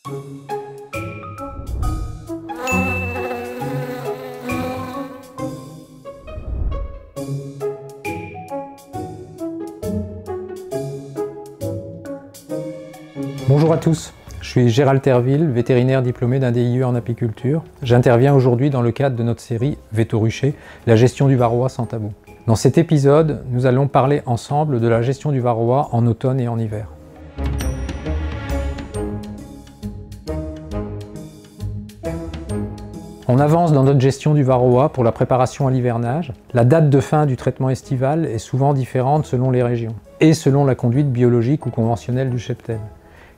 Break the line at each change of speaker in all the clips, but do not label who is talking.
Bonjour à tous, je suis Gérald Terville, vétérinaire diplômé d'un DIE en apiculture. J'interviens aujourd'hui dans le cadre de notre série Véto-Rucher, la gestion du varroa sans tabou. Dans cet épisode, nous allons parler ensemble de la gestion du varroa en automne et en hiver. On avance dans notre gestion du varroa pour la préparation à l'hivernage. La date de fin du traitement estival est souvent différente selon les régions et selon la conduite biologique ou conventionnelle du cheptel.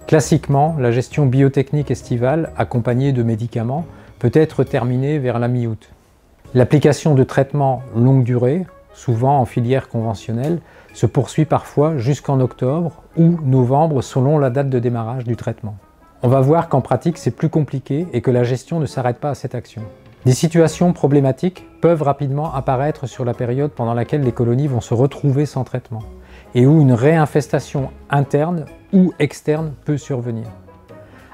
Classiquement, la gestion biotechnique estivale, accompagnée de médicaments, peut être terminée vers la mi-août. L'application de traitements longue durée, souvent en filière conventionnelle, se poursuit parfois jusqu'en octobre ou novembre selon la date de démarrage du traitement. On va voir qu'en pratique c'est plus compliqué et que la gestion ne s'arrête pas à cette action. Des situations problématiques peuvent rapidement apparaître sur la période pendant laquelle les colonies vont se retrouver sans traitement et où une réinfestation interne ou externe peut survenir.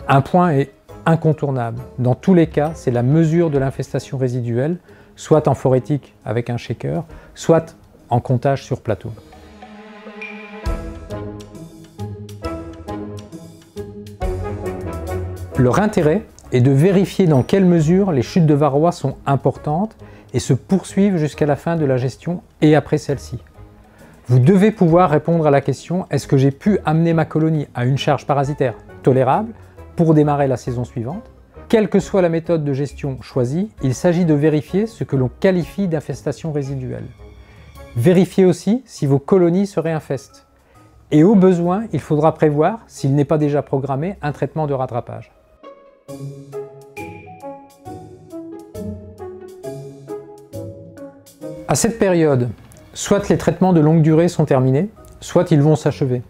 Un point est incontournable. Dans tous les cas, c'est la mesure de l'infestation résiduelle, soit en phorétique avec un shaker, soit en comptage sur plateau. Leur intérêt est de vérifier dans quelle mesure les chutes de varroa sont importantes et se poursuivent jusqu'à la fin de la gestion et après celle-ci. Vous devez pouvoir répondre à la question « Est-ce que j'ai pu amener ma colonie à une charge parasitaire tolérable pour démarrer la saison suivante ?» Quelle que soit la méthode de gestion choisie, il s'agit de vérifier ce que l'on qualifie d'infestation résiduelle. Vérifiez aussi si vos colonies se réinfestent. Et au besoin, il faudra prévoir, s'il n'est pas déjà programmé, un traitement de rattrapage. À cette période, soit les traitements de longue durée sont terminés, soit ils vont s'achever.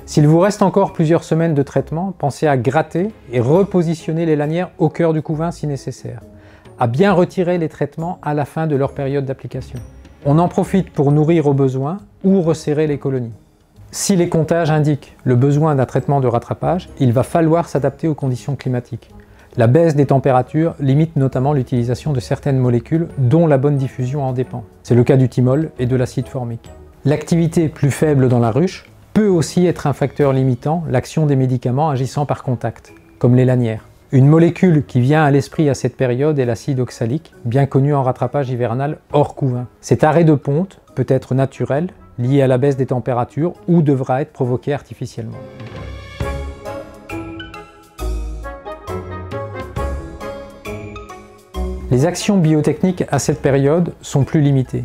S'il vous reste encore plusieurs semaines de traitement, pensez à gratter et repositionner les lanières au cœur du couvain si nécessaire, à bien retirer les traitements à la fin de leur période d'application. On en profite pour nourrir au besoin ou resserrer les colonies. Si les comptages indiquent le besoin d'un traitement de rattrapage, il va falloir s'adapter aux conditions climatiques. La baisse des températures limite notamment l'utilisation de certaines molécules dont la bonne diffusion en dépend. C'est le cas du thymol et de l'acide formique. L'activité plus faible dans la ruche peut aussi être un facteur limitant l'action des médicaments agissant par contact, comme les lanières. Une molécule qui vient à l'esprit à cette période est l'acide oxalique, bien connu en rattrapage hivernal hors couvain. Cet arrêt de ponte peut être naturel, lié à la baisse des températures ou devra être provoqué artificiellement. Les actions biotechniques à cette période sont plus limitées,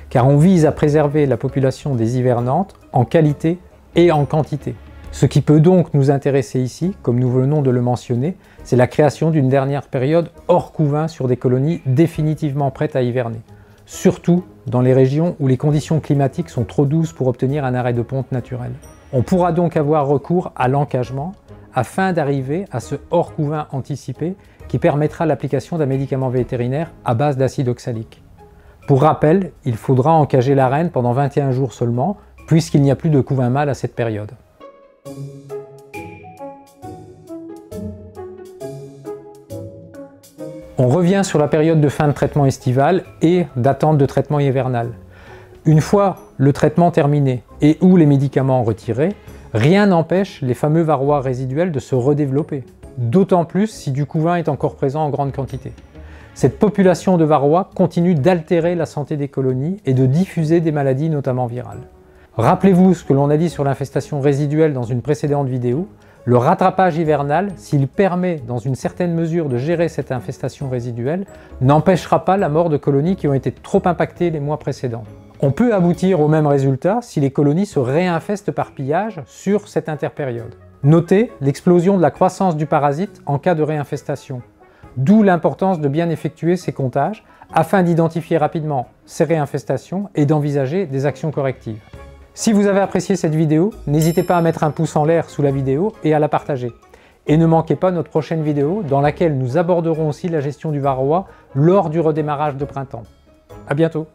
car on vise à préserver la population des hivernantes en qualité et en quantité. Ce qui peut donc nous intéresser ici, comme nous venons de le mentionner, c'est la création d'une dernière période hors couvain sur des colonies définitivement prêtes à hiverner, surtout dans les régions où les conditions climatiques sont trop douces pour obtenir un arrêt de ponte naturel. On pourra donc avoir recours à l'encagement afin d'arriver à ce hors couvain anticipé qui permettra l'application d'un médicament vétérinaire à base d'acide oxalique. Pour rappel, il faudra encager la reine pendant 21 jours seulement, puisqu'il n'y a plus de couvain mâle à cette période. On revient sur la période de fin de traitement estival et d'attente de traitement hivernal. Une fois le traitement terminé et ou les médicaments retirés, rien n'empêche les fameux varroas résiduels de se redévelopper, d'autant plus si du couvain est encore présent en grande quantité. Cette population de varroa continue d'altérer la santé des colonies et de diffuser des maladies notamment virales. Rappelez-vous ce que l'on a dit sur l'infestation résiduelle dans une précédente vidéo, le rattrapage hivernal, s'il permet dans une certaine mesure de gérer cette infestation résiduelle, n'empêchera pas la mort de colonies qui ont été trop impactées les mois précédents. On peut aboutir au même résultat si les colonies se réinfestent par pillage sur cette interpériode. Notez l'explosion de la croissance du parasite en cas de réinfestation, d'où l'importance de bien effectuer ces comptages afin d'identifier rapidement ces réinfestations et d'envisager des actions correctives. Si vous avez apprécié cette vidéo, n'hésitez pas à mettre un pouce en l'air sous la vidéo et à la partager. Et ne manquez pas notre prochaine vidéo dans laquelle nous aborderons aussi la gestion du varroa lors du redémarrage de printemps. À bientôt!